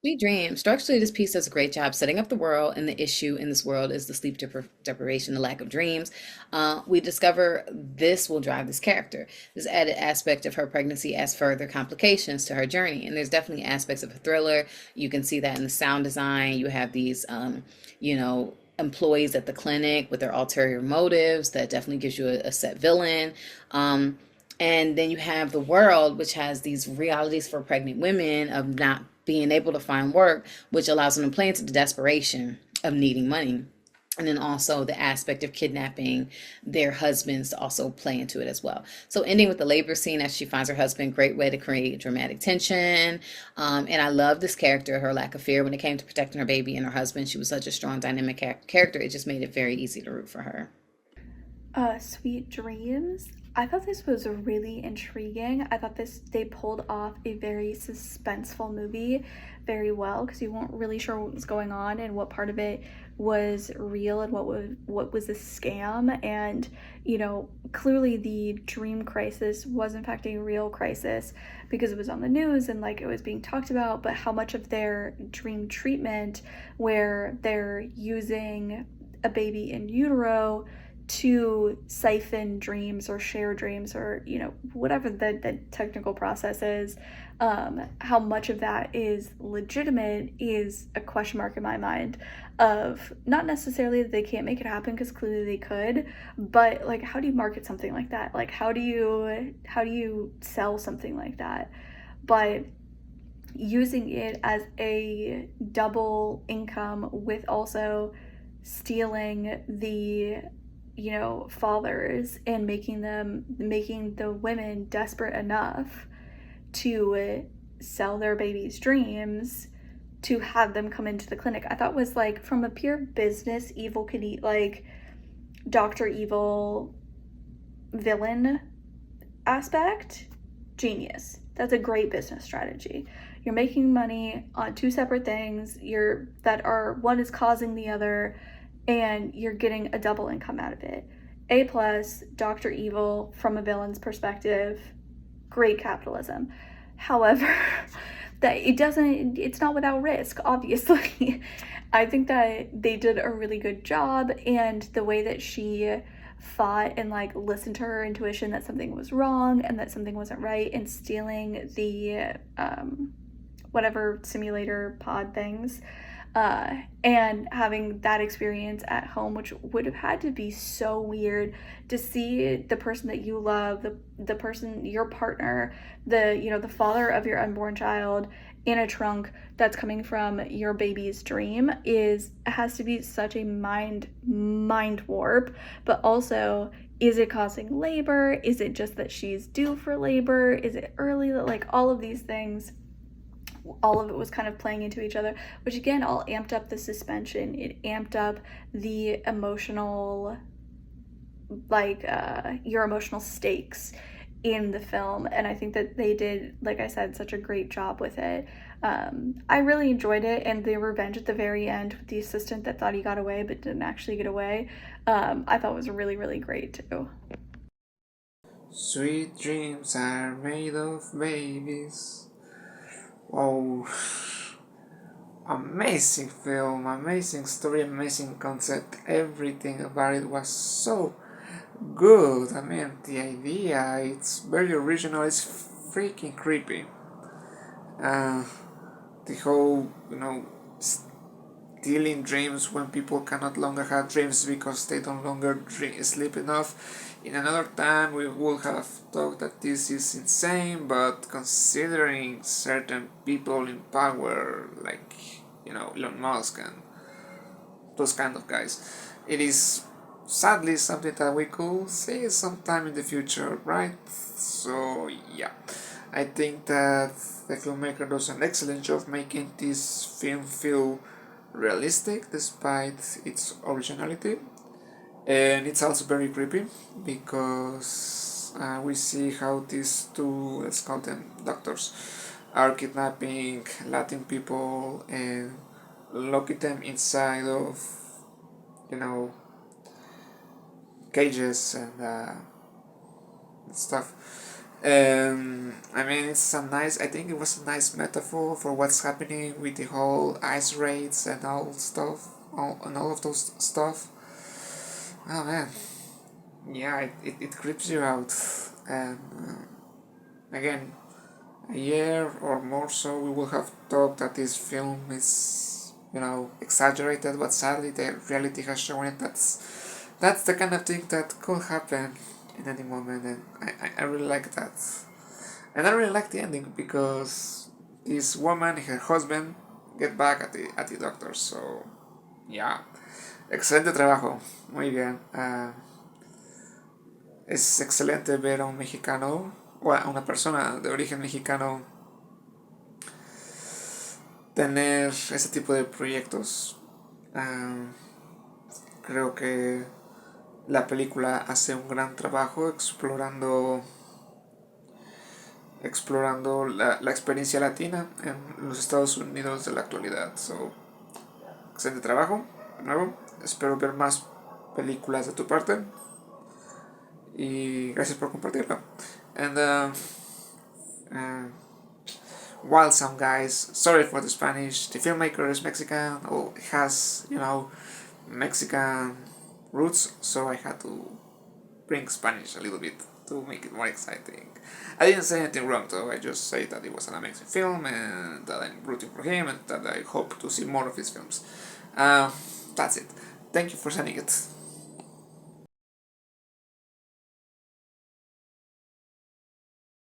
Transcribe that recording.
Sweet Dream. Structurally, this piece does a great job setting up the world, and the issue in this world is the deprivation, the lack of dreams. We discover this will drive this character. This added aspect of her pregnancy adds further complications to her journey, and there's definitely aspects of a thriller. You can see that in the sound design. You have these, employees at the clinic with their ulterior motives. That definitely gives you a set villain. And then you have the world, which has these realities for pregnant women of not being able to find work, which allows them to play into the desperation of needing money. And then also the aspect of kidnapping their husbands to also play into it as well. So ending with the labor scene as she finds her husband, great way to create dramatic tension. And I love this character, her lack of fear when it came to protecting her baby and her husband. She was such a strong, dynamic character. It just made it very easy to root for her. Sweet Dreams. I thought this was really intriguing. I thought they pulled off a very suspenseful movie very well because you weren't really sure what was going on and what part of it was real and what was a scam. And clearly the dream crisis was in fact a real crisis because it was on the news and like it was being talked about. But how much of their dream treatment, where they're using a baby in utero to siphon dreams or share dreams or whatever the technical process is, how much of that is legitimate is a question mark in my mind. Of not necessarily that they can't make it happen because clearly they could, but like how do you market something like that? Like how do you sell something like that? But using it as a double income with also stealing the fathers and making the women desperate enough to sell their babies' dreams to have them come into the clinic. I thought was like from a pure business evil could eat like Dr. Evil villain aspect, genius. That's a great business strategy. You're making money on two separate things. One is causing the other, and you're getting a double income out of it. A plus, Dr. Evil from a villain's perspective, great capitalism. However, it's not without risk, obviously. I think that they did a really good job, and the way that she fought and like listened to her intuition that something was wrong and that something wasn't right, and stealing the whatever simulator pod things, and having that experience at home, which would have had to be so weird to see the person that you love, the person, your partner, the father of your unborn child in a trunk that's coming from your baby's dream has to be such a mind warp. But also, is it causing labor? Is it just that she's due for labor? Is it early? Like all of these things, all of it was kind of playing into each other, which again all amped up the suspension. It amped up the emotional, like your emotional stakes in the film. And I think that they did, like I said, such a great job with it. I really enjoyed it, and the revenge at the very end with the assistant that thought he got away but didn't actually get away, I thought was really, really great too. Sweet dreams are made of babies. Wow, amazing film, amazing story, amazing concept. Everything about it was so good. I mean, the idea, it's very original, it's freaking creepy. Uh, the whole, stealing dreams when people cannot longer have dreams because they don't longer sleep enough. In another time, we would have thought that this is insane, but considering certain people in power, like, Elon Musk and those kind of guys, it is sadly something that we could see sometime in the future, right? So, yeah. I think that the filmmaker does an excellent job making this film feel realistic despite its originality. And it's also very creepy because we see how these two, let's call them doctors, are kidnapping Latin people and locking them inside of, you know, cages and stuff. I mean, it's a nice. I think it was a nice metaphor for what's happening with the whole ice raids and all stuff, and all of those stuff. Oh man, yeah, it creeps you out. And again, a year or more so, we will have thought that this film is, exaggerated, but sadly, the reality has shown it. That's the kind of thing that could happen in any moment, and I really like that. And I really like the ending because this woman and her husband get back at the doctor. So, yeah, excelente trabajo, muy bien. Es excelente ver a un mexicano o a una persona de origen mexicano tener ese tipo de proyectos. Creo que la película hace un gran trabajo explorando la experiencia latina en los Estados Unidos de la actualidad. So, excelente trabajo, de nuevo. Espero ver más películas de tu parte. Y gracias por compartirlo. And while some guys, sorry for the Spanish, the filmmaker is Mexican or has, Mexican roots, so I had to bring Spanish a little bit to make it more exciting. I didn't say anything wrong though, I just say that it was an amazing film and that I'm rooting for him and that I hope to see more of his films. That's it. Thank you for sending it.